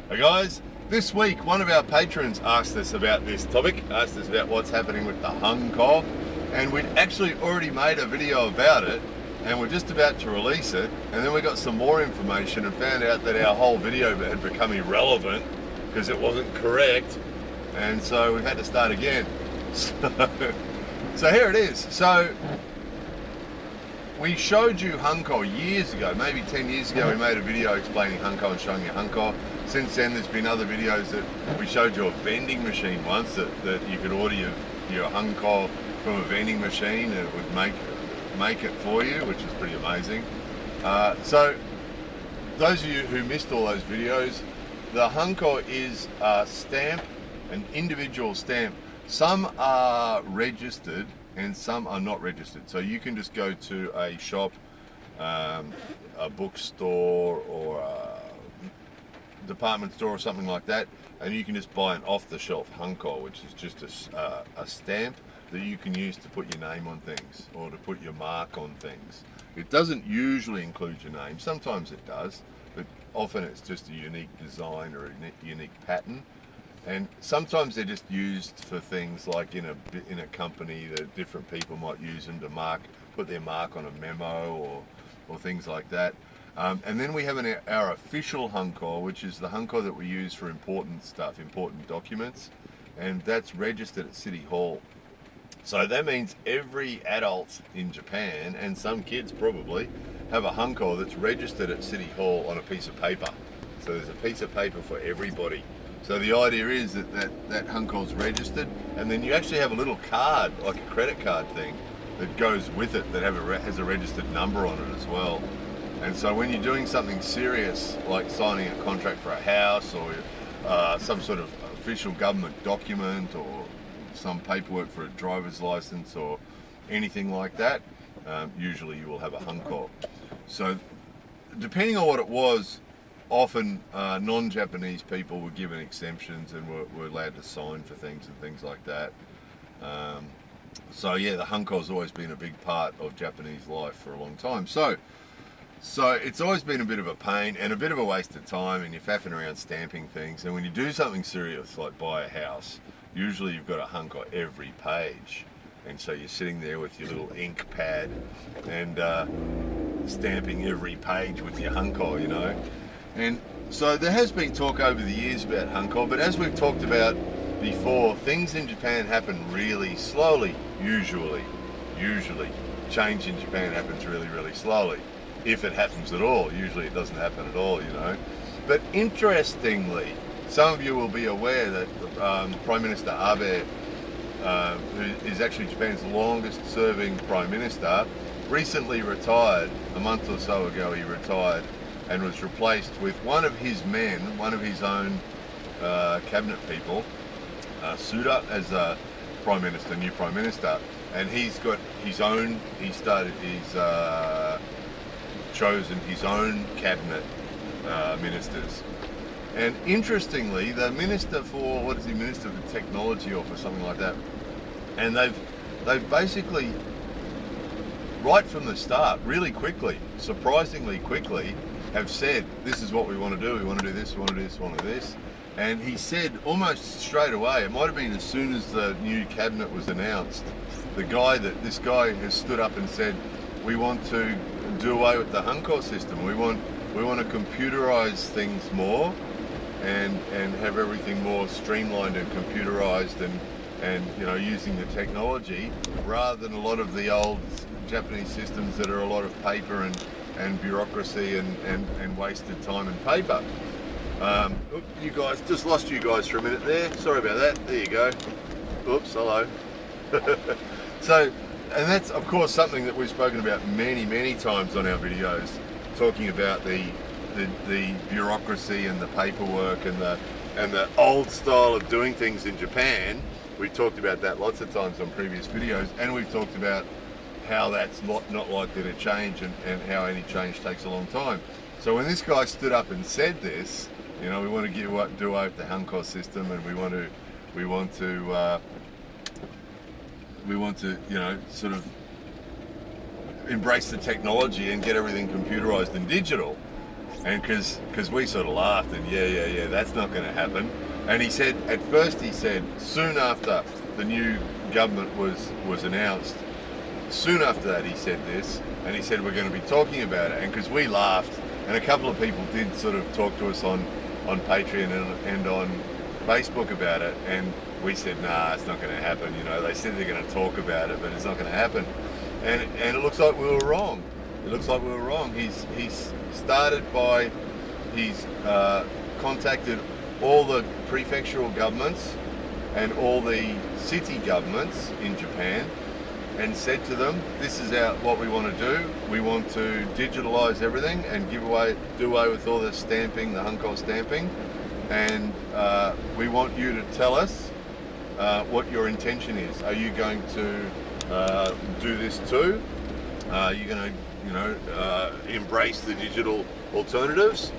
Hey guys, this week one of our patrons asked us about this topic, asked us about what's happening with the Hanko, and we'd actually already made a video about it and we're just about to release it, and then we got some more information and found out that our whole video had become irrelevant because it wasn't correct, and so we've had to start again. So here it is. So we showed you Hanko years ago, maybe 10 years ago. We made a video explaining Hanko and showing you Hanko. Since then, there's been other videos that we showed you a vending machine once that you could order your Hanko from a vending machine and it would make it for you, which is pretty amazing. So those of you who missed all those videos, the Hanko is a stamp, an individual stamp. Some are registered and some are not registered. So you can just go to a shop, a bookstore or a department store or something like that, and you can just buy an off-the-shelf Hanko, which is just a stamp that you can use to put your name on things or to put your mark on things. It doesn't usually include your name. Sometimes it does, but often it's just a unique design or a unique pattern. And sometimes they're just used for things like in a company that different people might use them to put their mark on a memo or things like that. And then we have our official Hanko, which is the Hanko that we use for important stuff, important documents, and that's registered at City Hall. So that means every adult in Japan, and some kids probably, have a Hanko that's registered at City Hall on a piece of paper. So there's a piece of paper for everybody. So the idea is that Hanko's registered, and then you actually have a little card, like a credit card thing, that goes with it that has a registered number on it as well. And so when you're doing something serious, like signing a contract for a house or some sort of official government document or some paperwork for a driver's license or anything like that, usually you will have a Hanko. So depending on what it was, often non-Japanese people were given exemptions and were allowed to sign for things and things like that. So yeah, the Hanko's always been a big part of Japanese life for a long time. So it's always been a bit of a pain and a bit of a waste of time, and you're faffing around stamping things. And when you do something serious like buy a house, usually you've got a Hanko every page. And so you're sitting there with your little ink pad and stamping every page with your Hanko, you know. And so there has been talk over the years about Hanko, but as we've talked about before, things in Japan happen really slowly, usually. Change in Japan happens really, really slowly. If it happens at all. Usually it doesn't happen at all, you know. But interestingly, some of you will be aware that Prime Minister Abe, who is actually Japan's longest serving Prime Minister, recently retired. A month or so ago he retired and was replaced with one of his men, one of his own cabinet people, Suda, as a Prime Minister, new Prime Minister. And he's got his own, chosen his own cabinet ministers. And interestingly, the minister for, Minister for Technology or for something like that, and they've basically, right from the start, really quickly, surprisingly quickly, have said, this is what we want to do, we want to do this, we want to do this, we want to do this. And he said almost straight away, it might have been as soon as the new cabinet was announced, this guy has stood up and said, we want to do away with the Hanko system. We want to computerize things more and have everything more streamlined and computerized and you know, using the technology rather than a lot of the old Japanese systems that are a lot of paper and bureaucracy and wasted time and paper. You guys, just lost you guys for a minute there. Sorry about that. There you go. Oops, hello. So, and that's of course something that we've spoken about many times on our videos, talking about the bureaucracy and the paperwork and the old style of doing things in Japan. We've talked about that lots of times on previous videos, and we've talked about how that's not likely to change and how any change takes a long time. So when this guy stood up and said this, you know, we want to do away with the Hanko system, and we want to, you know, sort of embrace the technology and get everything computerized and digital. And because we sort of laughed and yeah, that's not going to happen. And he said, at first he said, soon after the new government was announced, soon after that he said this, and he said we're going to be talking about it. And because we laughed, and a couple of people did sort of talk to us on Patreon and on Facebook about it, and we said, nah, it's not going to happen. You know, they said they're going to talk about it, but it's not going to happen. And it looks like we were wrong. It looks like we were wrong. He's started by, he's contacted all the prefectural governments and all the city governments in Japan and said to them, this is what we want to do. We want to digitalise everything and do away with all the stamping, the Hanko stamping. And we want you to tell us what your intention is. Are you going to do this too? Are you going to, embrace the digital alternatives?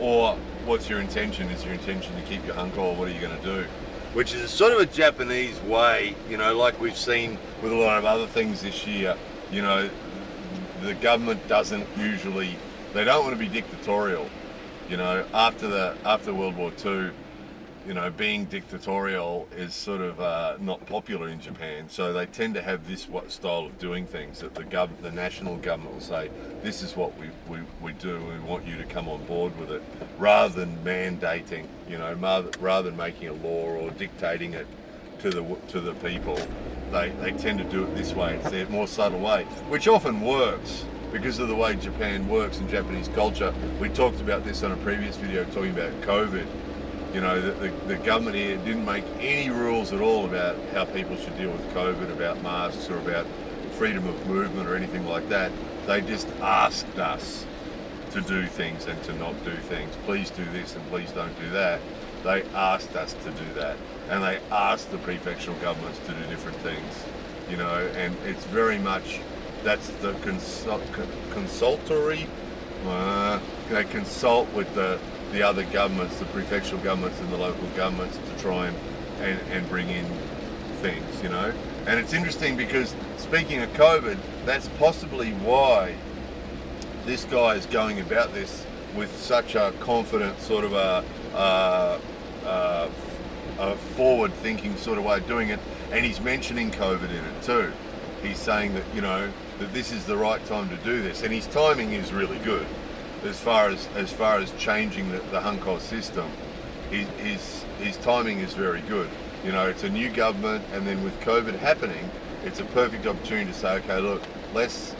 Or what's your intention? Is your intention to keep your Hanko, or what are you going to do? Which is sort of a Japanese way, like we've seen with a lot of other things this year. The government doesn't usually, they don't want to be dictatorial. After World War II, being dictatorial is sort of not popular in Japan. So they tend to have this style of doing things, that the national government will say, this is what we do, we want you to come on board with it, rather than mandating, rather than making a law or dictating it to the people. They tend to do it this way. It's a more subtle way, which often works because of the way Japan works and Japanese culture. We talked about this on a previous video talking about COVID. The government here didn't make any rules at all about how people should deal with COVID, about masks or about freedom of movement or anything like that. They just asked us to do things and to not do things. Please do this and please don't do that. They asked us to do that. And they asked the prefectural governments to do different things. And it's very much, that's the consultory. They consult with the other governments, the prefectural governments and the local governments, to try and bring in things, And it's interesting because, speaking of COVID, that's possibly why this guy is going about this with such a confident sort of a forward-thinking sort of way of doing it, and he's mentioning COVID in it too. He's saying that, that this is the right time to do this, and his timing is really good. As far as changing the Hanko system, his timing is very good. It's a new government, and then with COVID happening, it's a perfect opportunity to say, okay, look, less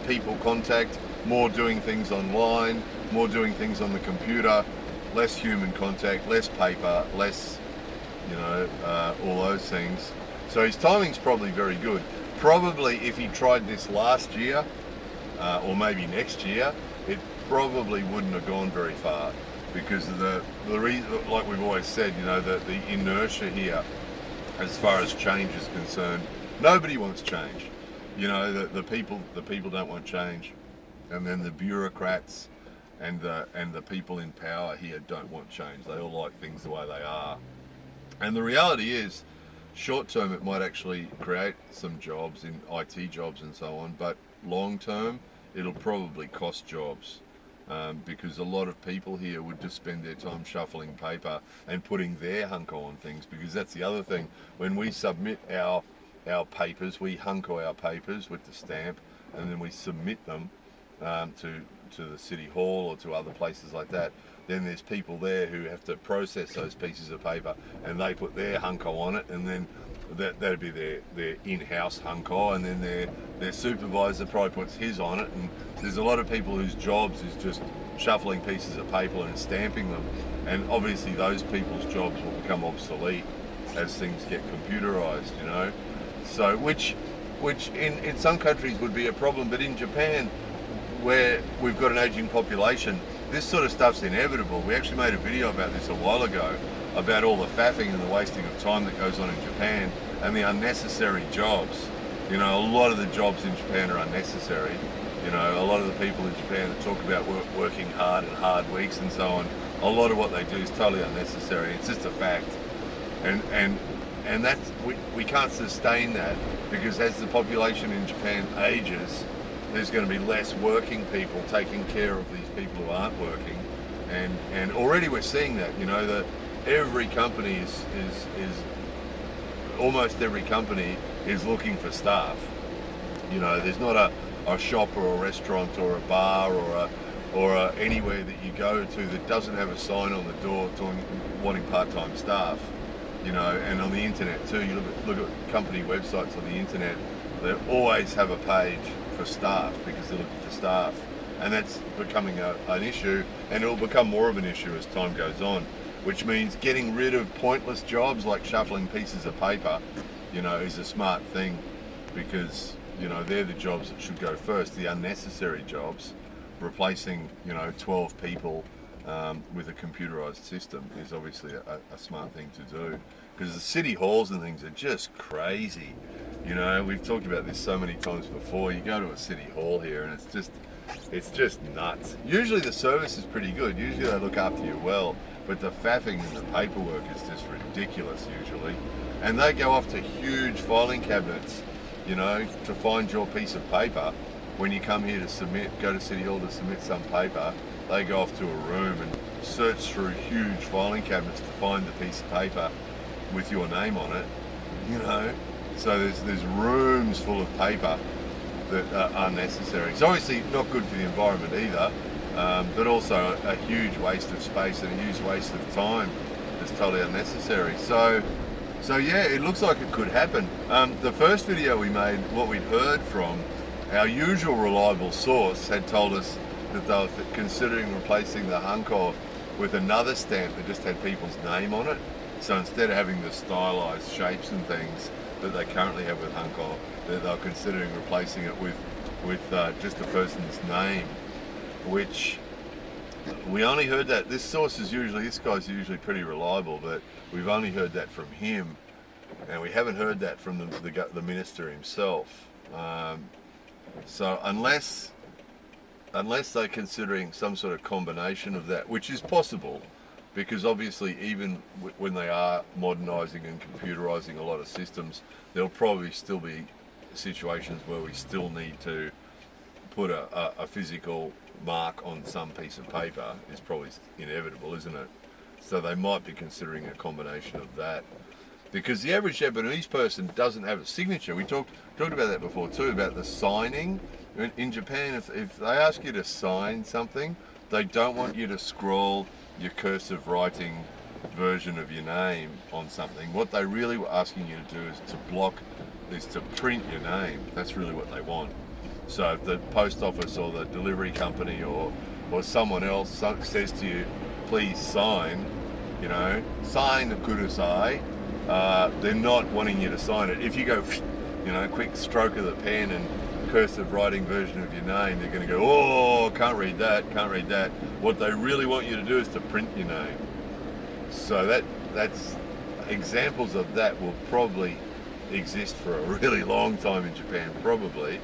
people contact, more doing things online, more doing things on the computer, less human contact, less paper, less, all those things. So his timing's probably very good. Probably if he tried this last year, or maybe next year, it probably wouldn't have gone very far, because of the reason, like we've always said, the inertia here, as far as change is concerned, nobody wants change. The people don't want change, and then the bureaucrats and the people in power here don't want change. They all like things the way they are. And the reality is, short term it might actually create some jobs in IT jobs and so on, but long term it'll probably cost jobs, because a lot of people here would just spend their time shuffling paper and putting their Hanko on things, because that's the other thing. When we submit our papers, we Hanko our papers with the stamp, and then we submit them to the city hall or to other places like that. Then there's people there who have to process those pieces of paper, and they put their Hanko on it, and then that'd be their in-house Hanko, and then their supervisor probably puts his on it. And there's a lot of people whose jobs is just shuffling pieces of paper and stamping them, and obviously those people's jobs will become obsolete as things get computerized, So which in some countries would be a problem, but in Japan, where we've got an aging population, this sort of stuff's inevitable. We actually made a video about this a while ago, about all the faffing and the wasting of time that goes on in Japan, and the unnecessary jobs. A lot of the jobs in Japan are unnecessary. A lot of the people in Japan that talk about working hard and hard weeks and so on, a lot of what they do is totally unnecessary. It's just a fact. And that's, we can't sustain that, because as the population in Japan ages, there's going to be less working people taking care of these people who aren't working, and already we're seeing that. You know, that every company is almost every company is looking for staff. You know, there's not a shop or a restaurant or a bar or anywhere that you go to that doesn't have a sign on the door wanting part-time staff. You know, and on the internet too, you look at company websites on the internet, they always have a page for staff because they're looking for staff, and that's becoming an issue, and it'll become more of an issue as time goes on, which means getting rid of pointless jobs like shuffling pieces of paper, you know, is a smart thing, because, you know, they're the jobs that should go first, the unnecessary jobs. Replacing, you know, 12 people with a computerized system is obviously a smart thing to do, because the city halls and things are just crazy. You know, we've talked about this so many times before. You go to a city hall here and it's just nuts. Usually the service is pretty good. Usually they look after you well, but the faffing and the paperwork is just ridiculous usually. And they go off to huge filing cabinets, you know, to find your piece of paper. When you come here to go to City Hall to submit some paper, they go off to a room and search through huge filing cabinets to find the piece of paper with your name on it, you know. So there's rooms full of paper that are unnecessary. It's obviously not good for the environment either, but also a huge waste of space and a huge waste of time that's totally unnecessary. So yeah, it looks like it could happen. The first video we made, what we'd heard from our usual reliable source, had told us that they were considering replacing the Hanko with another stamp that just had people's name on it. So instead of having the stylized shapes and things that they currently have with Hanko, they're considering replacing it with just a person's name, which we only heard that. This guy's usually pretty reliable, but we've only heard that from him, and we haven't heard that from the minister himself. So unless they're considering some sort of combination of that, which is possible, because obviously even when they are modernising and computerising a lot of systems, there'll probably still be situations where we still need to put a physical mark on some piece of paper. Is probably inevitable, isn't it? So they might be considering a combination of that, because the average Japanese person doesn't have a signature. We talked about that before too, about the signing. In Japan, if they ask you to sign something, they don't want you to scroll your cursive writing version of your name on something. What they really were asking you to do is to print your name. That's really what they want. So if the post office or the delivery company or someone else says to you, please sign, you know, sign kudasai, they're not wanting you to sign it. If you go, you know, quick stroke of the pen and cursive writing version of your name, they're going to go, oh, can't read that. What they really want you to do is to print your name. So that's examples of that will probably exist for a really long time in Japan, probably.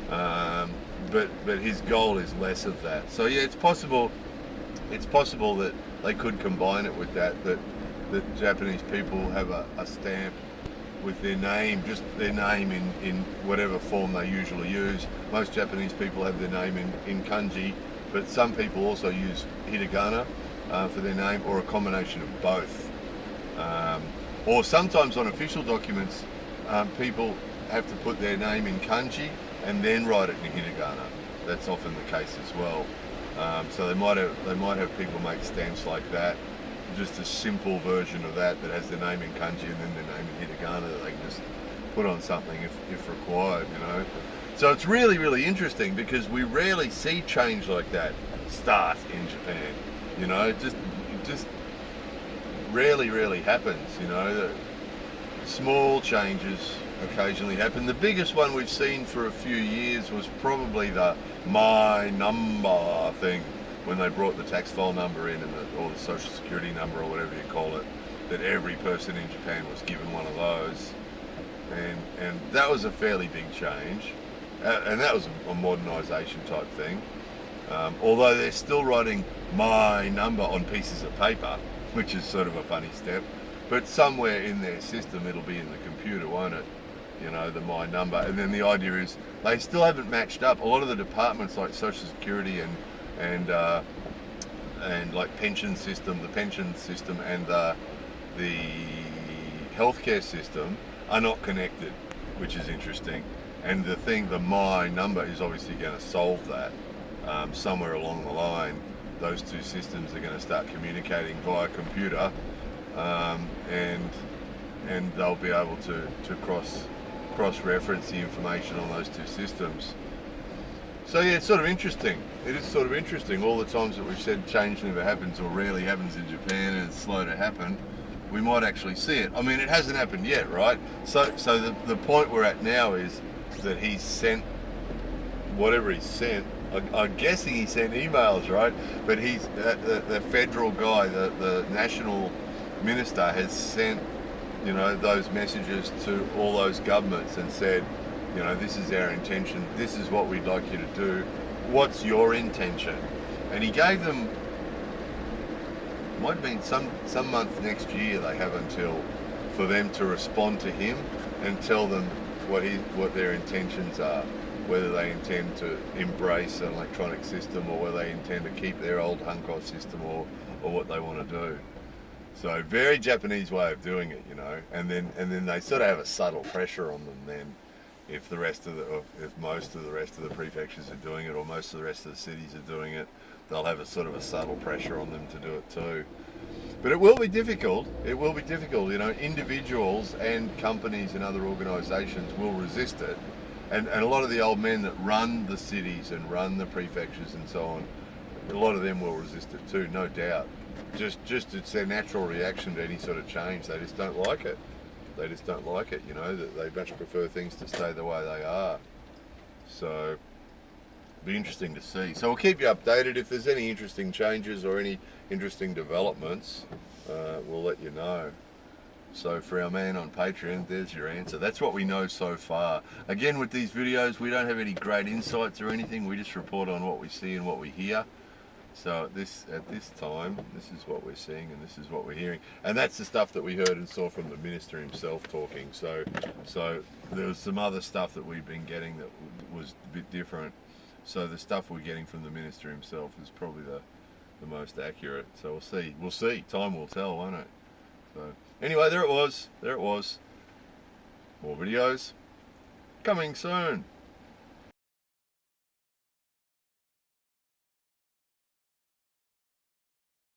But his goal is less of that. So yeah, it's possible that they could combine it with that Japanese people have a stamp with their name, just their name in whatever form they usually use. Most Japanese people have their name in kanji, but some people also use hiragana for their name, or a combination of both. Or sometimes on official documents, people have to put their name in kanji and then write it in hiragana. That's often the case as well. So they might have people make stamps like that, just a simple version of that has their name in kanji and then their name in hiragana that they can just put on something if required, you know. So it's really, really interesting, because we rarely see change like that start in Japan. You know, it just rarely happens, you know. The small changes occasionally happen. The biggest one we've seen for a few years was probably the my number thing, when they brought the tax file number in or the social security number or whatever you call it, that every person in Japan was given one of those. And that was a fairly big change. And that was a modernisation type thing. Although they're still writing my number on pieces of paper, which is sort of a funny step. But somewhere in their system it'll be in the computer, won't it? you know, the my number. And then the idea is they still haven't matched up. A lot of the departments like Social Security and like pension system, the pension system and the healthcare system are not connected, which is interesting. And the my number is obviously going to solve that. Somewhere along the line, those two systems are going to start communicating via computer, and they'll be able to cross-reference the information on those two systems. So yeah, it's sort of interesting. It is sort of interesting. All the times that we've said change never happens or rarely happens in Japan and it's slow to happen, we might actually see it. I mean, it hasn't happened yet, right? So the point we're at now is that he's sent whatever he sent. I'm guessing he sent emails, right? But he's the federal guy, the national minister, has sent, you know, those messages to all those governments and said, you know, this is our intention. This is what we'd like you to do. What's your intention? And he gave them, might have been some month next year. They have until for them to respond to him and tell them what their intentions are. Whether they intend to embrace an electronic system or whether they intend to keep their old Hanko system or what they want to do. So very Japanese way of doing it, you know. And then they sort of have a subtle pressure on them then. If most of the rest of the prefectures are doing it or most of the rest of the cities are doing it, they'll have a sort of a subtle pressure on them to do it too. But it will be difficult. It will be difficult. You know, individuals and companies and other organisations will resist it. And a lot of the old men that run the cities and run the prefectures and so on, a lot of them will resist it too, no doubt. Just it's their natural reaction to any sort of change. They just don't like it. They just don't like it, you know, that they much prefer things to stay the way they are. So, be interesting to see. So we'll keep you updated. If there's any interesting changes or any interesting developments, we'll let you know. So for our man on Patreon, there's your answer. That's what we know so far. Again, with these videos, we don't have any great insights or anything. We just report on what we see and what we hear. So at this time, this is what we're seeing and this is what we're hearing. And that's the stuff that we heard and saw from the minister himself talking. So there was some other stuff that we've been getting that was a bit different. So the stuff we're getting from the minister himself is probably the most accurate. So we'll see. We'll see. Time will tell, won't it? So anyway, there it was. More videos coming soon.